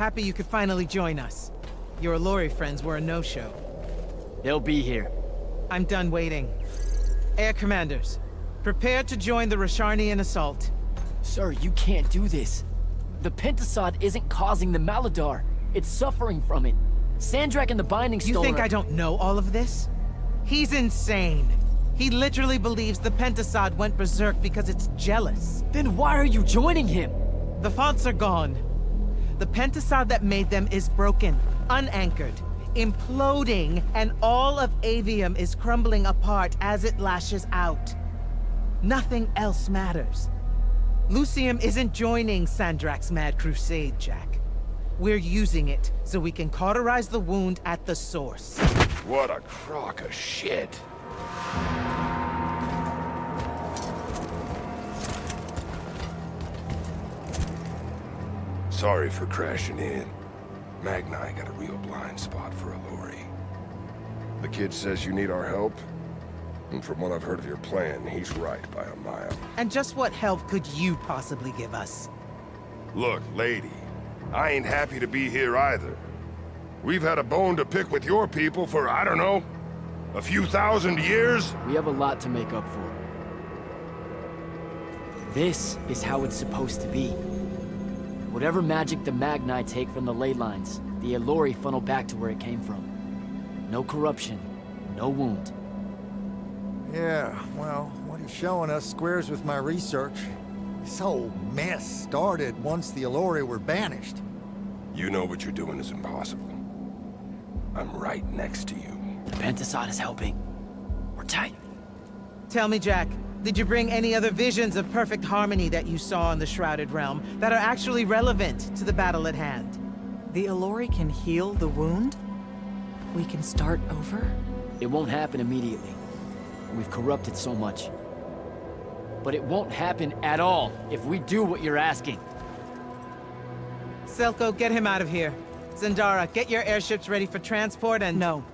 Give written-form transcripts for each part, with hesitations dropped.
Happy you could finally join us. Your Allori friends were a no-show. They'll be here. I'm done waiting. Air Commanders, prepare to join the Rasharnian assault. Sir, you can't do this. The Pentasod isn't causing the Maladar. It's suffering from it. Sandrak and the Binding Stone You think I don't know all of this? He's insane. He literally believes the Pentasod went berserk because it's jealous. Then why are you joining him? The fonts are gone. The Pentasod that made them is broken, unanchored, imploding, and all of Aveum is crumbling apart as it lashes out. Nothing else matters. Lucium isn't joining Sandrak's mad crusade, Jack. We're using it so we can cauterize the wound at the source. What a crock of shit. Sorry for crashing in. Magni got a real blind spot for Allori. The kid says you need our help, and from what I've heard of your plan, he's right by a mile. And just what help could you possibly give us? Look, lady, I ain't happy to be here either. We've had a bone to pick with your people for, I don't know, a few thousand years? We have a lot to make up for. This is how it's supposed to be. Whatever magic the Magni take from the ley lines, the Allori funnel back to where it came from. No corruption, no wound. Yeah, well, what he's showing us squares with my research. This whole mess started once the Allori were banished. You know what you're doing is impossible. I'm right next to you. The Pentasod is helping. We're tight. Tell me, Jack, did you bring any other visions of perfect harmony that you saw in the Shrouded Realm that are actually relevant to the battle at hand? The Allori can heal the wound? We can start over? It won't happen immediately. We've corrupted so much. But it won't happen at all if we do what you're asking. Selko, get him out of here. Zendara, get your airships ready for transport and— No.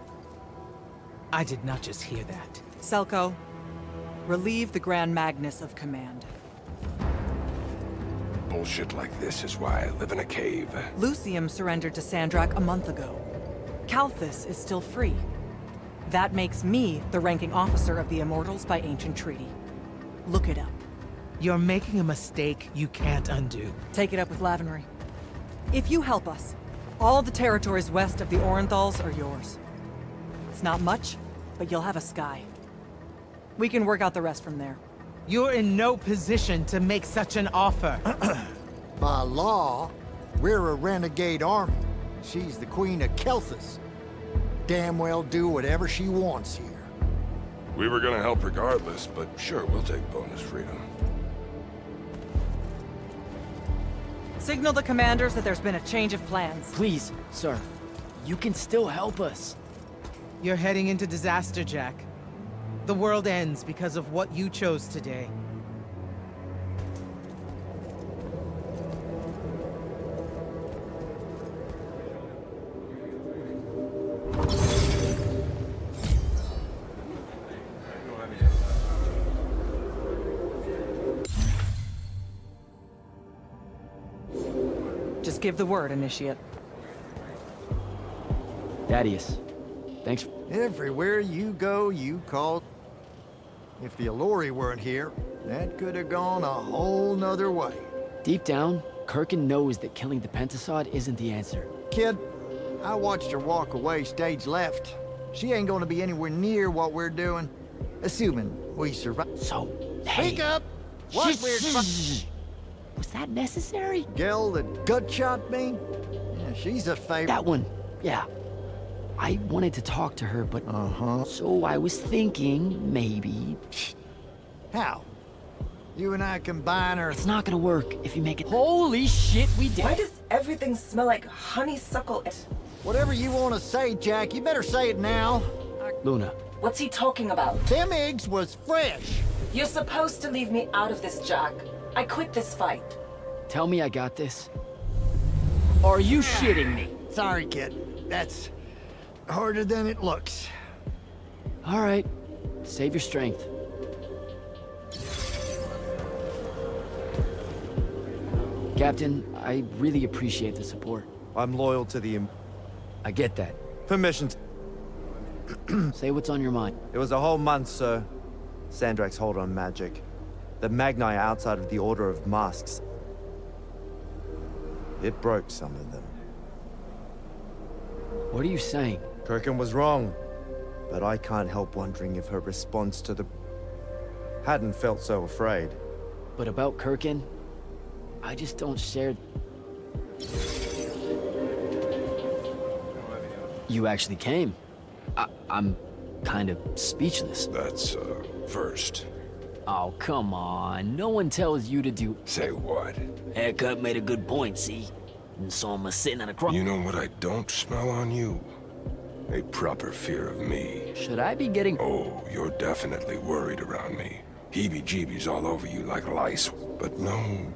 I did not just hear that. Selko, relieve the Grand Magnus of command. Bullshit like this is why I live in a cave. Lucium surrendered to Sandrak a month ago. Kalthus is still free. That makes me the ranking officer of the Immortals by ancient treaty. Look it up. You're making a mistake you can't undo. Take it up with Lavenry. If you help us, all the territories west of the Orenthals are yours. It's not much, but you'll have a sky. We can work out the rest from there. You're in no position to make such an offer. By law, we're a renegade army. She's the queen of Kalthus. Damn well do whatever she wants here. We were gonna help regardless, but sure, we'll take bonus freedom. Signal the commanders that there's been a change of plans. Please, sir. You can still help us. You're heading into disaster, Jack. The world ends because of what you chose today. Just give the word, Initiate. Thaddeus, thanks. Everywhere you go, you call. If the Allori weren't here, that could have gone a whole nother way. Deep down, Kirkin knows that killing the Pentasod isn't the answer. Kid, I watched her walk away stage left. She ain't gonna be anywhere near what we're doing. Assuming we survive. So, hey. Speak up! What we're Was that necessary? Gel that gut shot me? Yeah, she's a favorite. That one, yeah. I wanted to talk to her, but... So I was thinking, maybe... How? You and I combine her. It's not gonna work if you make it... Holy shit, we did! Why does everything smell like honeysuckle? Whatever you want to say, Jack, you better say it now. Luna. What's he talking about? Them eggs was fresh. You're supposed to leave me out of this, Jack. I quit this fight. Tell me I got this. Are you shitting me? Sorry, kid. That's harder than it looks. All right. Save your strength. Captain, I really appreciate the support. I'm loyal to the I get that. permissions. Say what's on your mind. It was a whole month, sir. Sandrak's hold on magic. The Magni outside of the Order of Masks. It broke some of them. What are you saying? Kirkin was wrong, but I can't help wondering if her response to the... hadn't felt so afraid. But about Kirkin, I just don't share... You actually came. I'm kind of speechless. That's, first. Oh, come on. No one tells you to do... Say what? Haircut made a good point, see? And saw him sitting on a cross. You know what I don't smell on you? A proper fear of me. Should I be getting... Oh, you're definitely worried around me. Heebie-jeebies all over you like lice. But no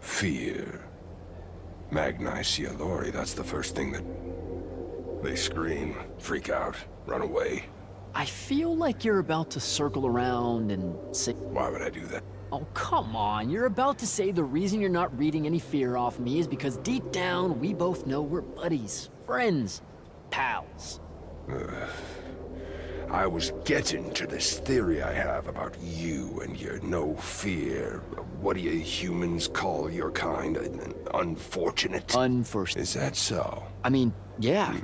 fear. Magni see a lorry, that's the first thing that... They scream, freak out, run away. I feel like you're about to circle around and say... Why would I do that? Oh, come on. You're about to say the reason you're not reading any fear off me is because deep down, we both know we're buddies, friends, pals. I was getting to this theory I have about you and your no fear. What do you humans call your kind? Unfortunate? Unfortunate. Is that so? I mean, yeah.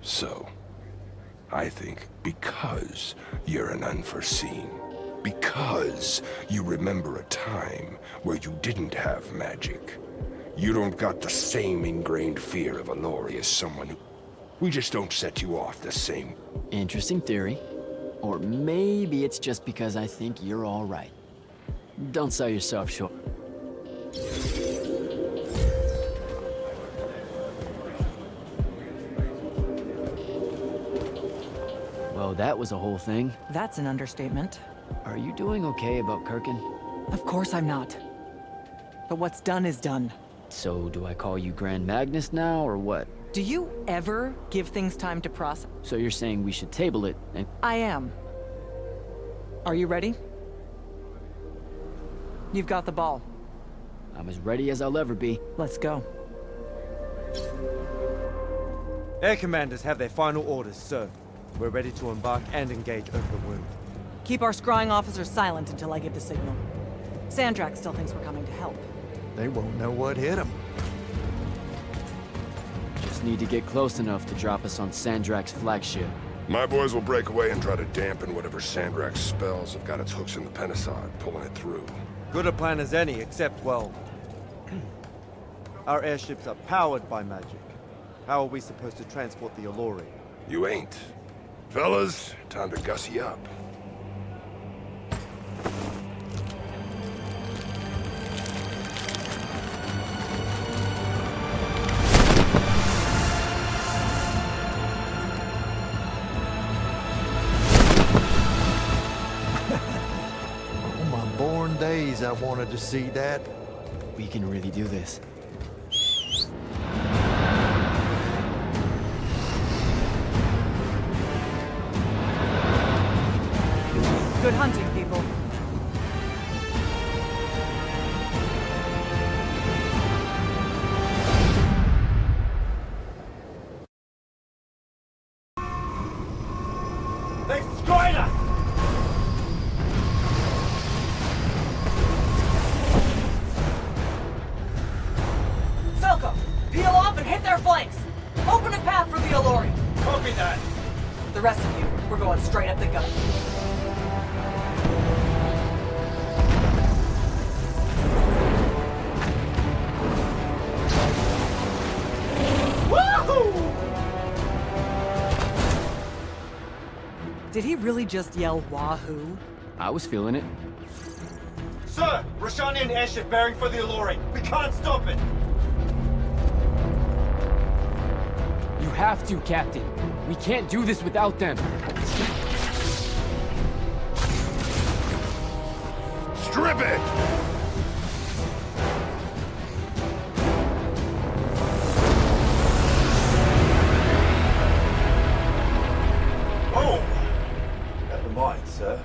So, I think because you're an unforeseen, because you remember a time where you didn't have magic, you don't got the same ingrained fear of a lorry as someone who... We just don't set you off the same. Interesting theory. Or maybe it's just because I think you're all right. Don't sell yourself short. Well, that was a whole thing. That's an understatement. Are you doing okay about Kirkin? Of course I'm not. But what's done is done. So, do I call you Grand Magnus now, or what? Do you ever give things time to process? So you're saying we should table it, and... I am. Are you ready? You've got the ball. I'm as ready as I'll ever be. Let's go. Air commanders have their final orders, sir. We're ready to embark and engage over the wound. Keep our scrying officers silent until I give the signal. Sandrak still thinks we're coming to help. They won't know what hit them. Just need to get close enough to drop us on Sandrak's flagship. My boys will break away and try to dampen whatever Sandrak's spells have got its hooks in the Pentasod, pulling it through. Good a plan as any, except, well... our airships are powered by magic. How are we supposed to transport the Alluri? You ain't. Fellas, time to gussy up. On my born days, I wanted to see that. We can really do this. Good hunting, people. They destroyed us! Falco, peel off and hit their flanks. Open a path for the Alluri. Copy that! The rest of you, we're going straight up the gun. Did he really just yell wahoo? I was feeling it. Sir! Rashanian airship bearing for the Alluri! We can't stop it! You have to, Captain. We can't do this without them. Strip it! Oh! Never mind, sir.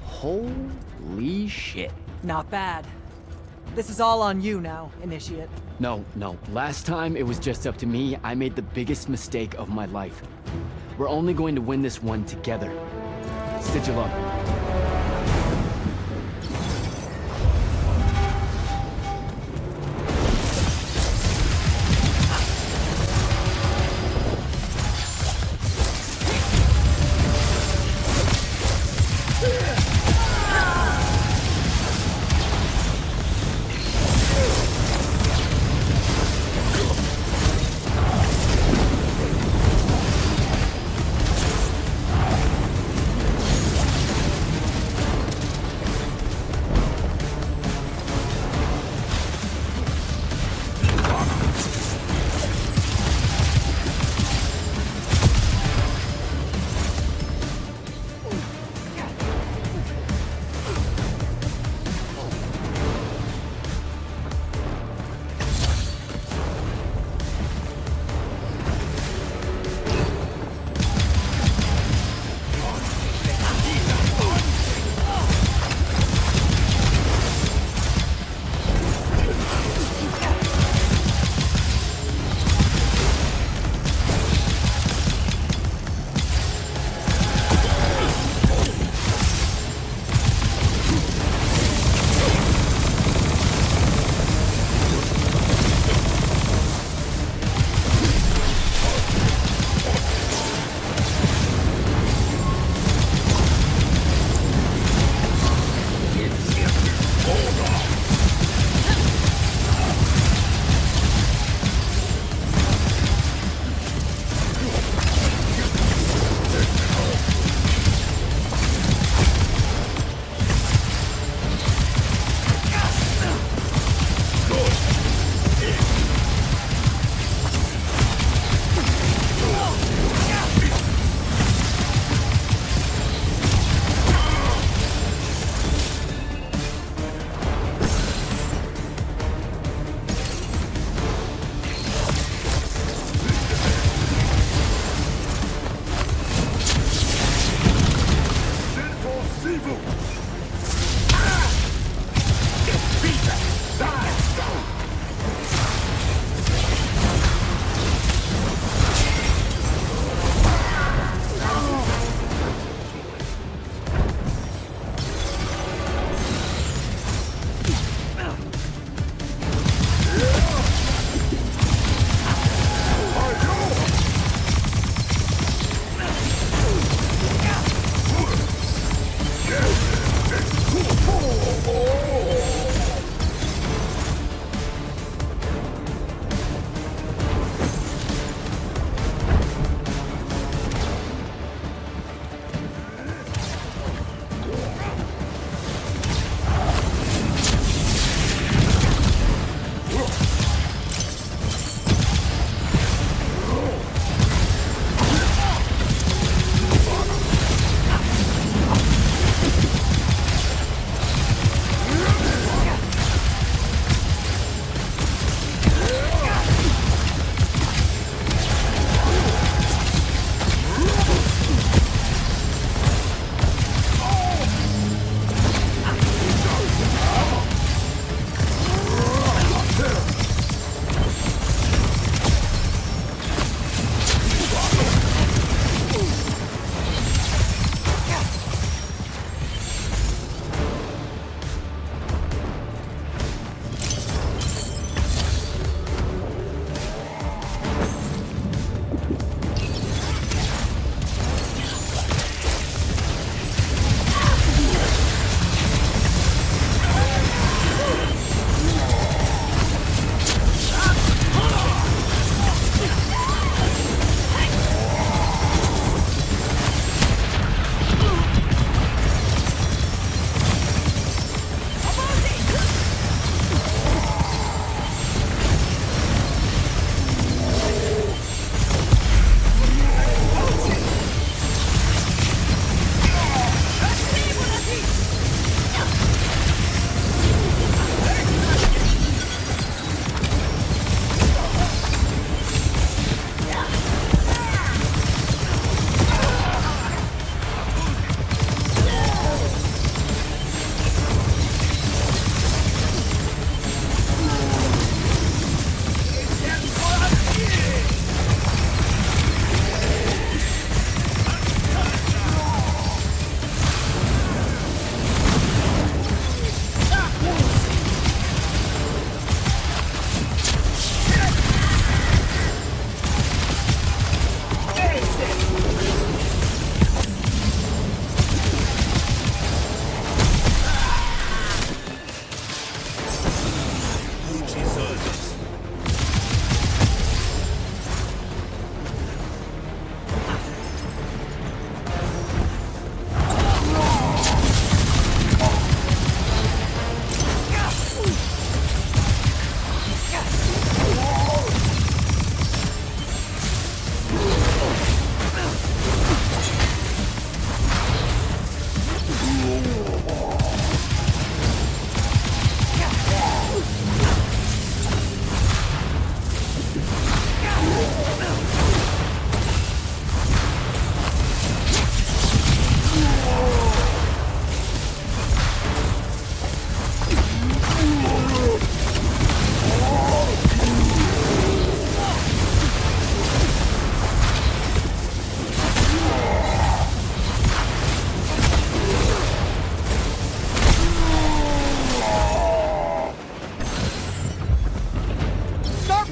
Holy shit. Not bad. This is all on you now, Initiate. No. Last time it was just up to me. I made the biggest mistake of my life. We're only going to win this one together. Sigil up.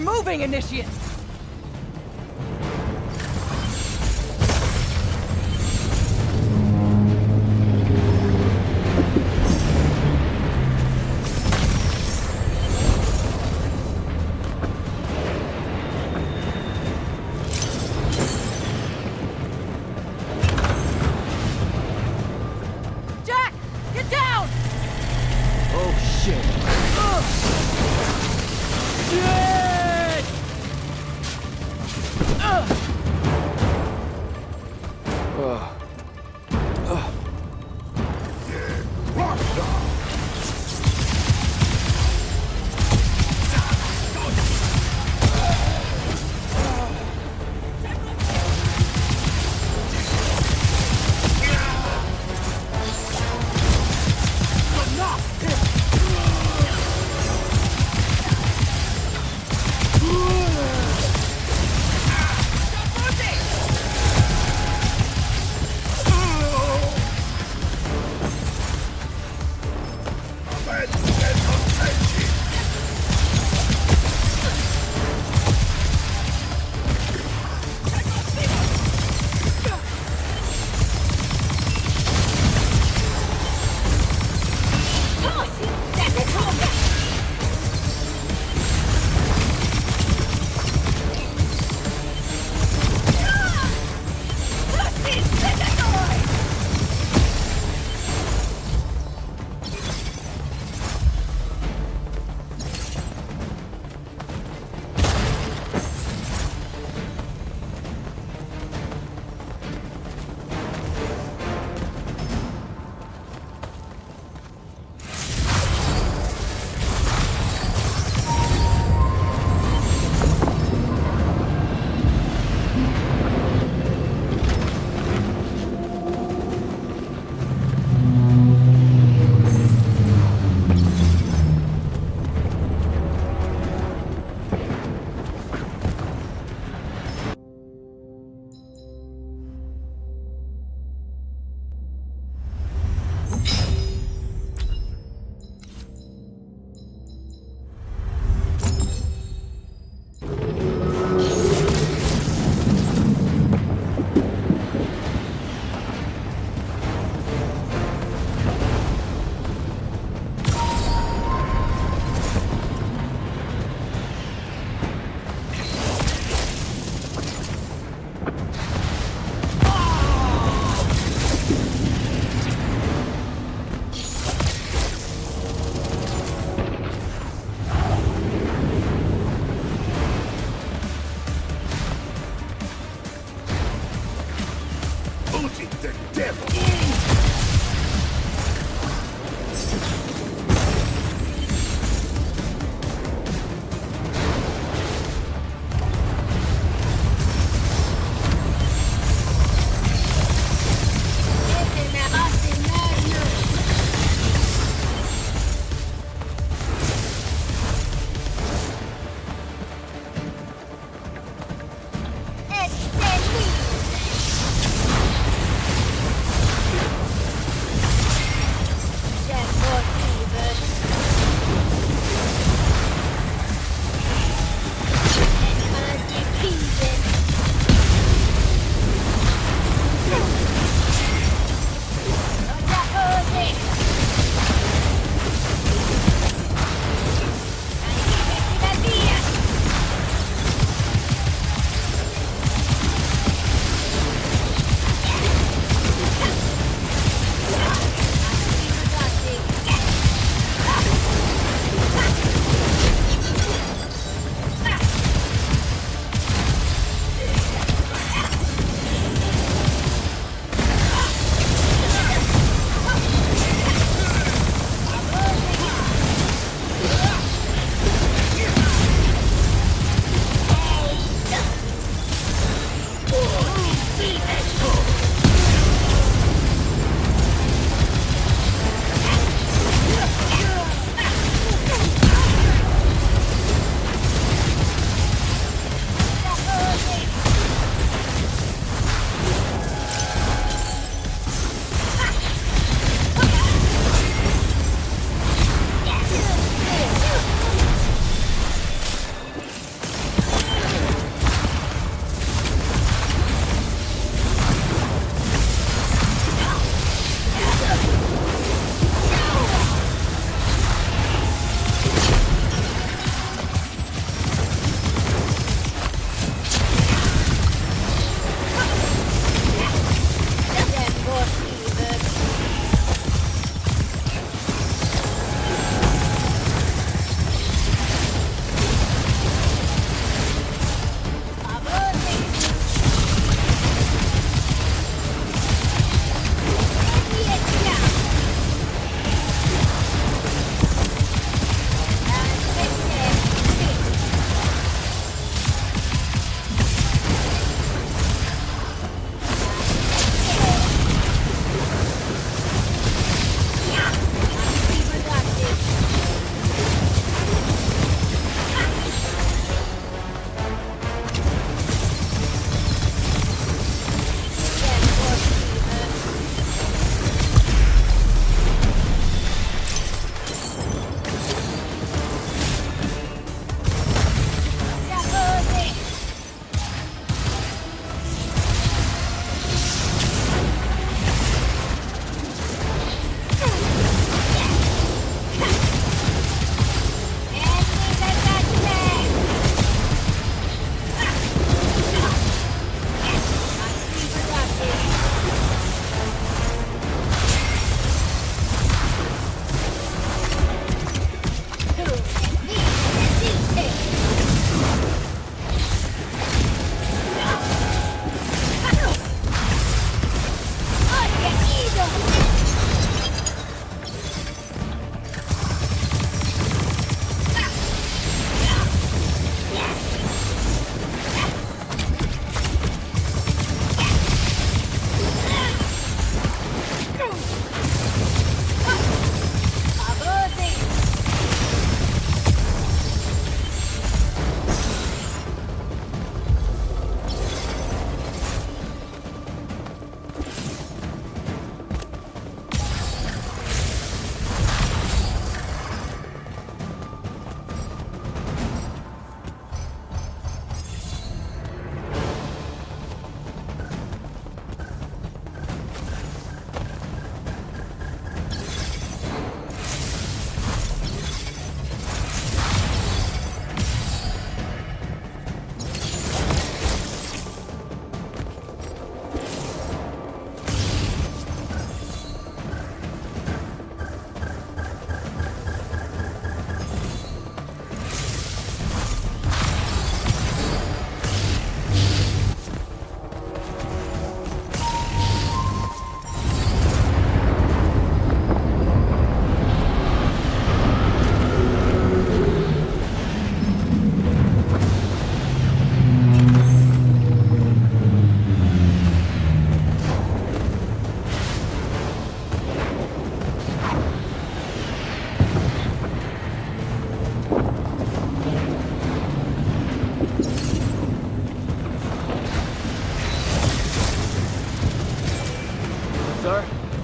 moving, Initiate! Jack! Get down! Oh shit. Shit!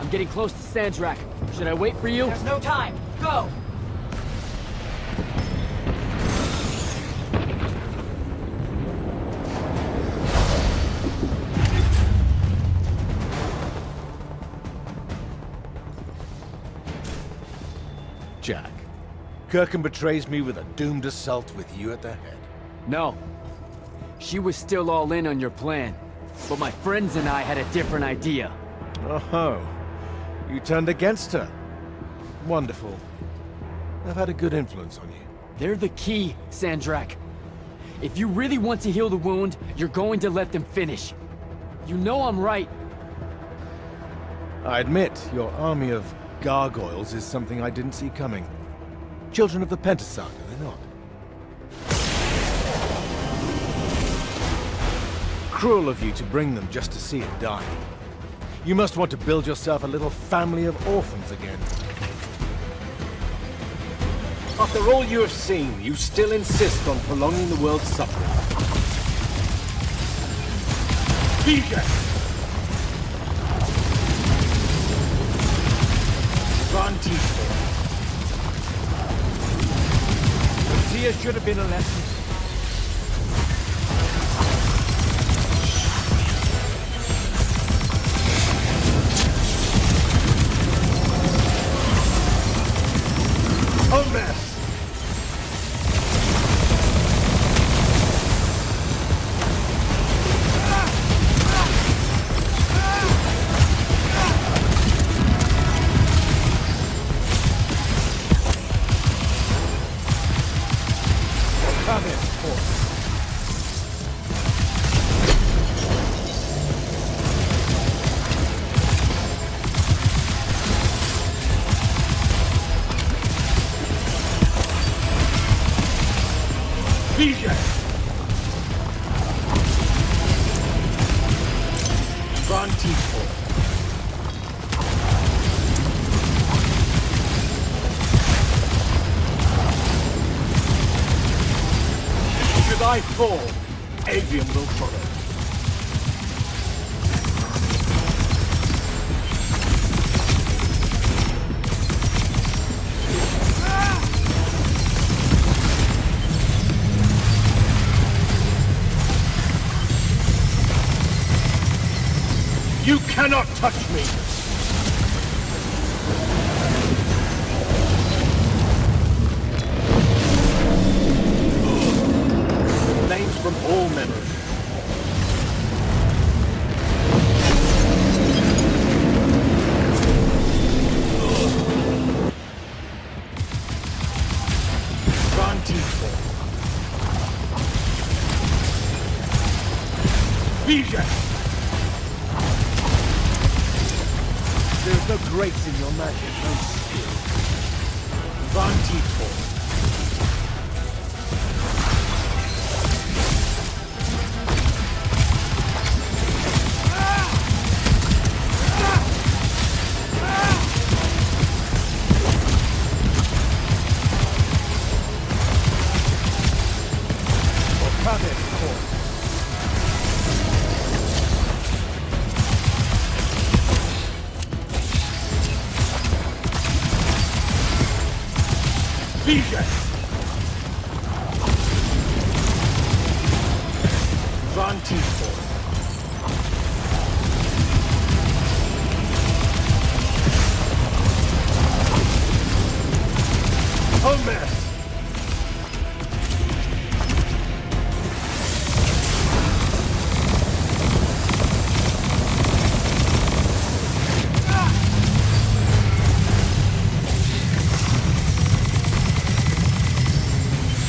I'm getting close to Sandrak. Should I wait for you? There's no time. Go! Jack, Kirkham betrays me with a doomed assault with you at the head. No. She was still all in on your plan. But my friends and I had a different idea. Oh, you turned against her. Wonderful. I've had a good influence on you. They're the key, Sandrak. If you really want to heal the wound, you're going to let them finish. You know I'm right. I admit, your army of gargoyles is something I didn't see coming. Children of the Pentasark, are they not? Cruel of you to bring them just to see it die. You must want to build yourself a little family of orphans again. After all you have seen, you still insist on prolonging the world's suffering. DJ! Tears should have been a lesson. Oh, mess! Should I fall, Aveum will follow. You cannot touch me! Flames from all memory. There's no grace in your magic, no skill. Vantifor.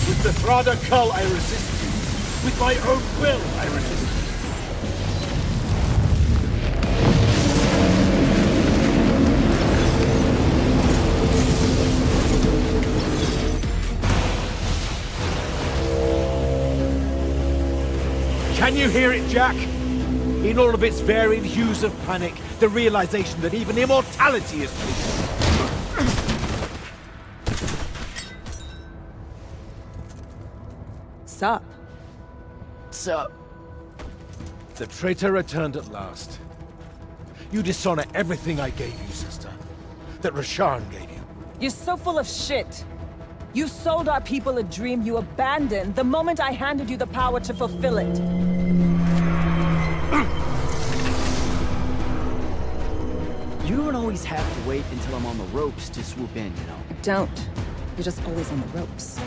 With the Thrada Cull, I resist you. With my own will, I resist you. Can you hear it, Jack? In all of its varied hues of panic, the realization that even immortality is fleeting. Sup? Sup? The traitor returned at last. You dishonor everything I gave you, sister. That Rasharn gave you. You're so full of shit. You sold our people a dream you abandoned the moment I handed you the power to fulfill it. You don't always have to wait until I'm on the ropes to swoop in, you know? Don't. You're just always on the ropes.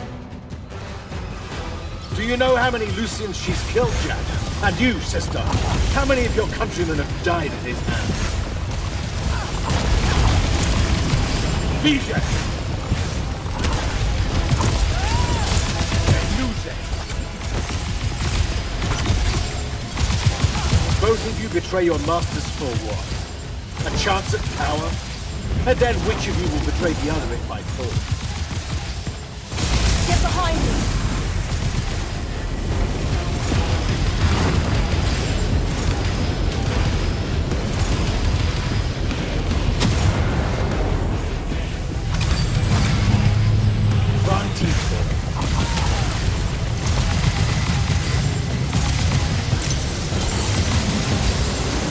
Do you know how many Lucians she's killed, Jack? And you, sister? How many of your countrymen have died at his hands? Vijay! Both of you betray your masters for what? A chance at power? And then which of you will betray the other if I fall? Get behind me!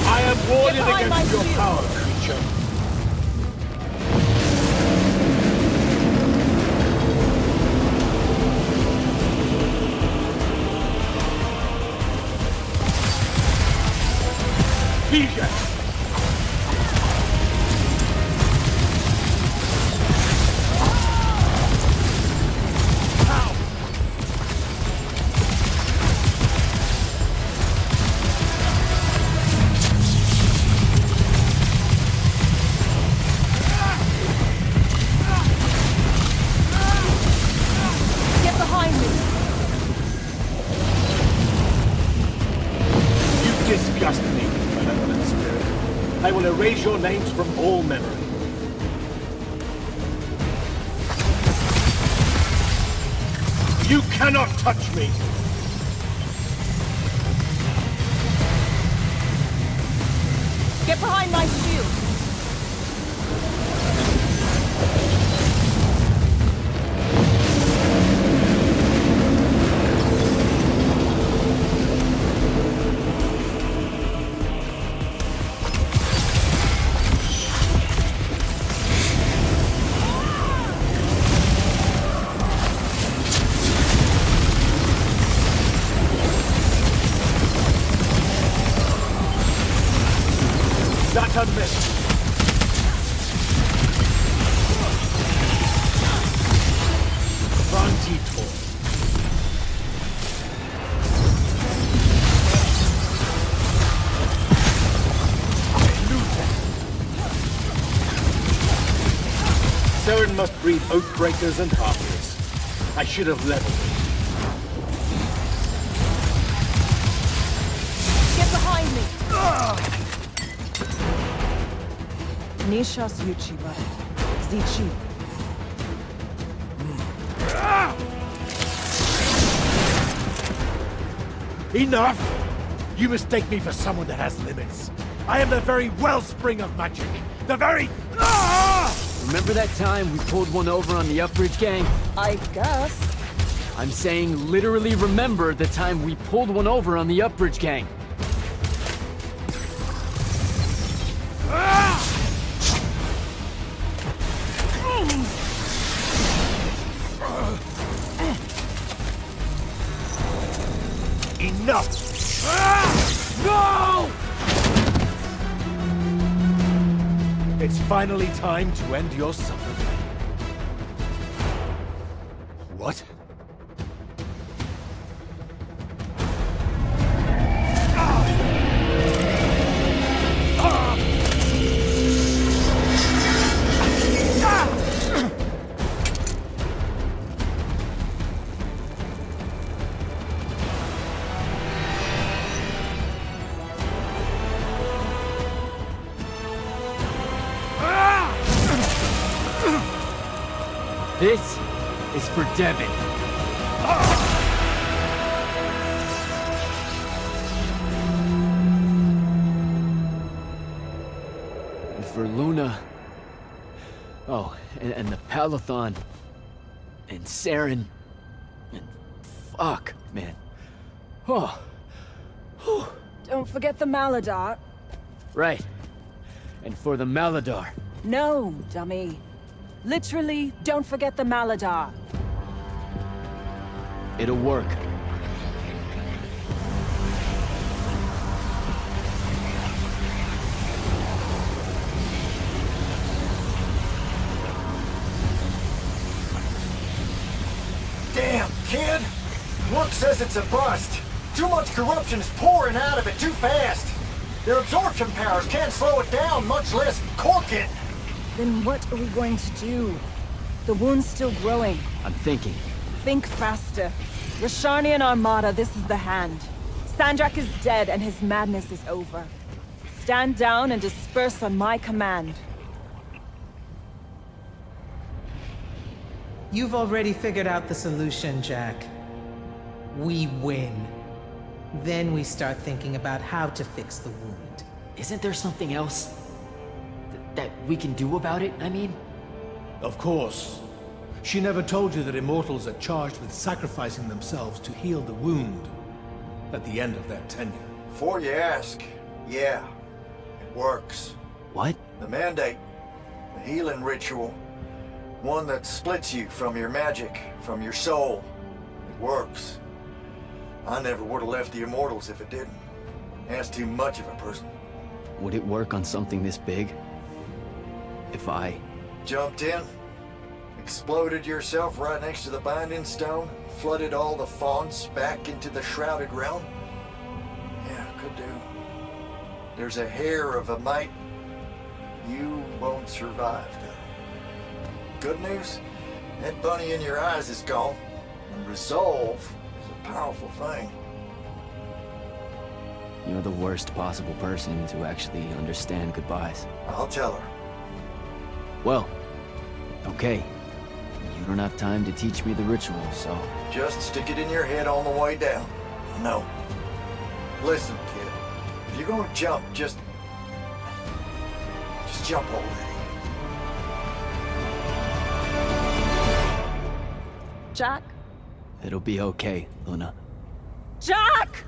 I am warned Get behind my against your shield. power, creature. Vijay! Get behind me! You disgust me, malevolent spirit. I will erase your names from all memory. You cannot touch me! Get behind my shield! Not a miss! Vantitor. Saren must breed Oathbreakers and Harpies. I should have leveled it. Get behind me! Nishas Yuchiba. Zichi. Enough! You mistake me for someone that has limits. I am the very wellspring of magic. The very... Remember that time we pulled one over on the Upbridge gang? I guess. I'm saying literally remember the time we pulled one over on the Upbridge gang. Enough! No! It's finally time to end your suffering. What? This is for Devin. And for Luna. Oh, and the Palathon. And Saren. And fuck, man. Oh. Don't forget the Maladar. Right. And for the Maladar. No, dummy. Literally, don't forget the Maladar. It'll work. Damn, kid! Look says it's a bust. Too much corruption is pouring out of it too fast. Their absorption powers can't slow it down, much less cork it. Then what are we going to do? The wound's still growing. I'm thinking. Think faster. Rasharnian Armada, this is the hand. Sandrak is dead and his madness is over. Stand down and disperse on my command. You've already figured out the solution, Jack. We win. Then we start thinking about how to fix the wound. Isn't there something else? That we can do about it, I mean? Of course. She never told you that Immortals are charged with sacrificing themselves to heal the wound at the end of their tenure. Before you ask, yeah, it works. What? The mandate, the healing ritual, one that splits you from your magic, from your soul. It works. I never would have left the Immortals if it didn't. That's too much of a person. Would it work on something this big? If I... Jumped in, exploded yourself right next to the binding stone, flooded all the fonts back into the shrouded realm? Yeah, could do. There's a hair of a mite. You won't survive, though. Good news, that bunny in your eyes is gone, and resolve is a powerful thing. You're the worst possible person to actually understand goodbyes. I'll tell her. Well, okay. You don't have time to teach me the ritual, so... Just stick it in your head on the way down. No. Listen, kid. If you're gonna jump, just jump already. Jack? It'll be okay, Luna. Jack!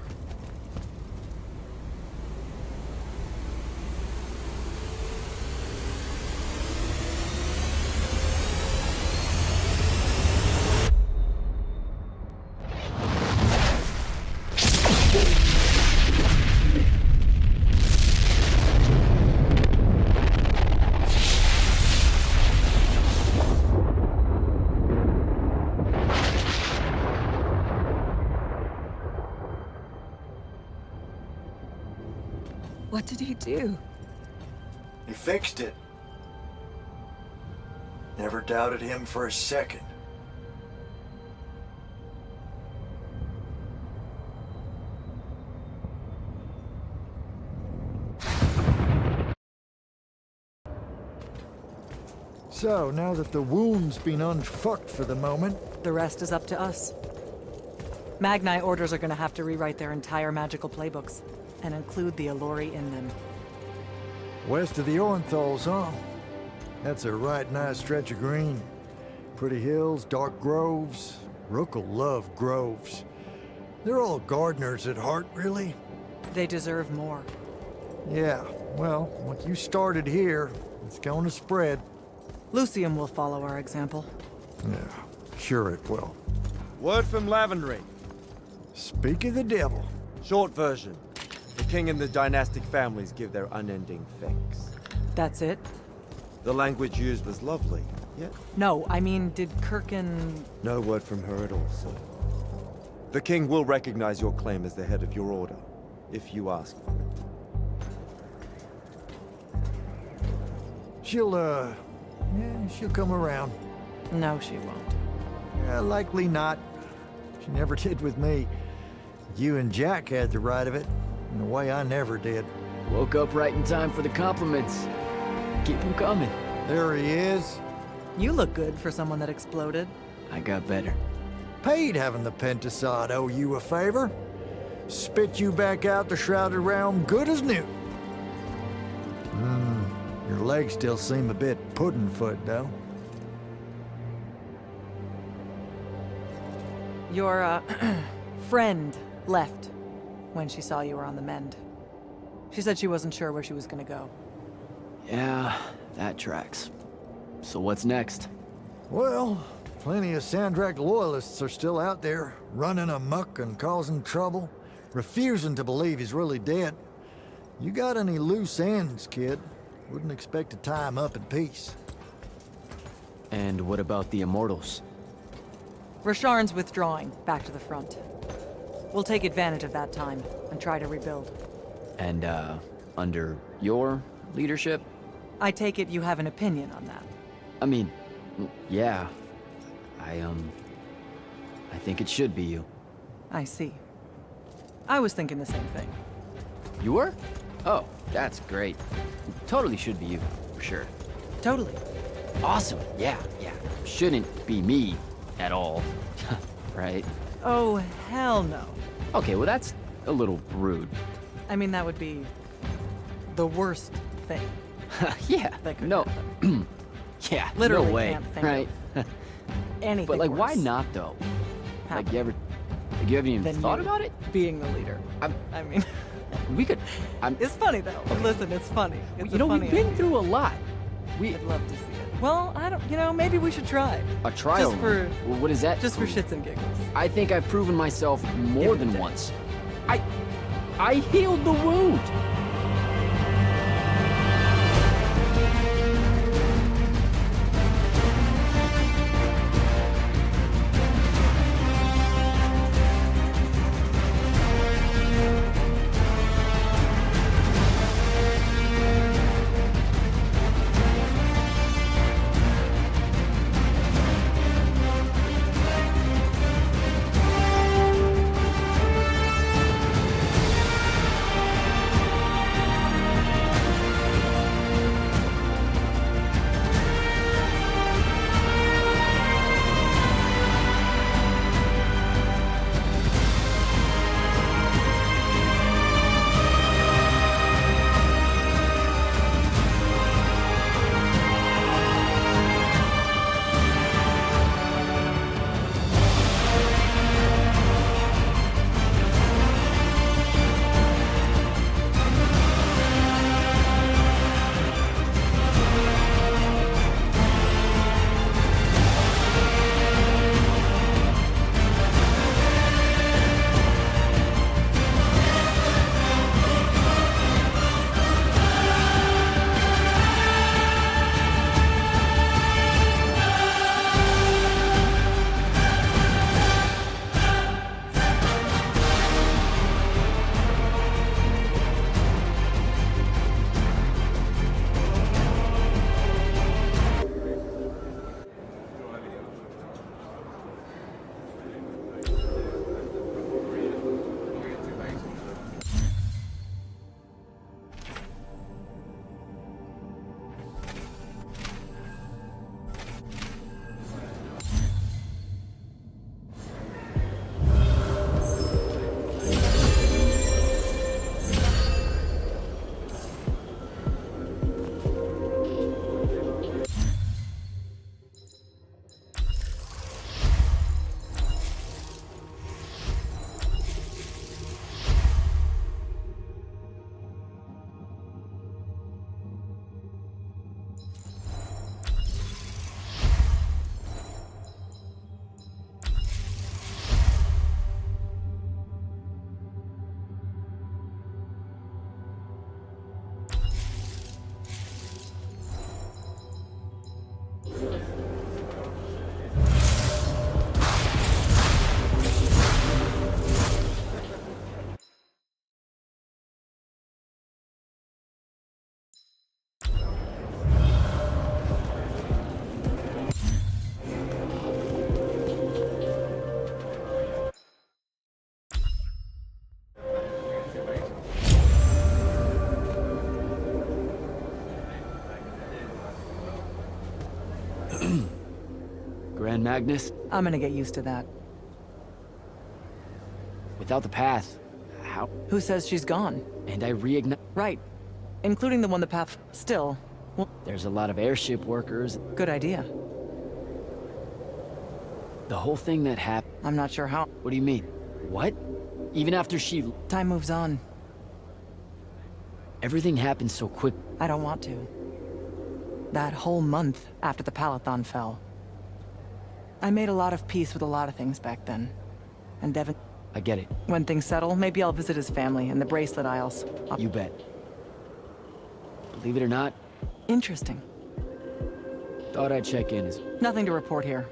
What did he do? He fixed it. Never doubted him for a second. So, now that the wound's been unfucked for the moment... The rest is up to us. Magni orders are gonna have to rewrite their entire magical playbooks, and include the Alluri in them. West of the Orenthals, huh? That's a right nice stretch of green. Pretty hills, dark groves. Rook'll love groves. They're all gardeners at heart, really. They deserve more. Yeah, well, once you started here, it's going to spread. Lucium will follow our example. Yeah, sure it will. Word from Lavenry. Speak of the devil. Short version. The king and the dynastic families give their unending thanks. That's it? The language used was lovely, yet No, I mean, did Kirkin... no word from her at all, sir. The king will recognize your claim as the head of your order, if you ask for it. She'll come around. No, she won't. Yeah, likely not. She never did with me. You and Jack had the right of it, in a way I never did. Woke up right in time for the compliments. Keep them coming. There he is. You look good for someone that exploded. I got better. Paid having the Pentasod owe you a favor. Spit you back out the Shrouded Realm good as new. Your legs still seem a bit pudding-foot, though. Your, friend left when she saw you were on the mend. She said she wasn't sure where she was gonna go. Yeah, that tracks. So what's next? Well, plenty of Sandrak loyalists are still out there, running amok and causing trouble, refusing to believe he's really dead. You got any loose ends, kid? Wouldn't expect to tie him up in peace. And what about the Immortals? Rasharn's withdrawing, back to the front. We'll take advantage of that time and try to rebuild. And, under your leadership? I take it you have an opinion on that. I mean, yeah. I think it should be you. I see. I was thinking the same thing. You were? Oh, that's great. Totally should be you, for sure. Totally. Awesome, yeah. Shouldn't be me at all. Right? Oh, hell no. Okay, well that's a little rude. I mean, that would be the worst thing. Yeah, That could no. Yeah, Literally no way, can't think right? Anything But like, why worse. not though? Like, you Happened. haven't even Than thought you about it? Being the leader. I mean, We could. it's funny though. Listen, it's funny. It's You know, funny we've been idea. through a lot. I'd love to see it. Well, I don't. You know, maybe we should try. A trial. Just for, Well, what is that? just for prove? shits and giggles. I think I've proven myself more Give it a than day. once. I healed the wound. Grand Magnus, I'm gonna get used to that. without the path, how? Who says she's gone? And I reignite. Right. Including the one the path. Still. Well, There's a lot of airship workers. good idea. The whole thing that happened. I'm not sure how. What do you mean? What? Even after she. Time moves on. Everything happened so quick. I don't want to. that whole month after the Palathon fell. I made a lot of peace with a lot of things back then. And Devin... I get it. When things settle, maybe I'll visit his family in the Bracelet Isles. You bet. Believe it or not, Interesting. thought I'd check in as... Nothing to report here.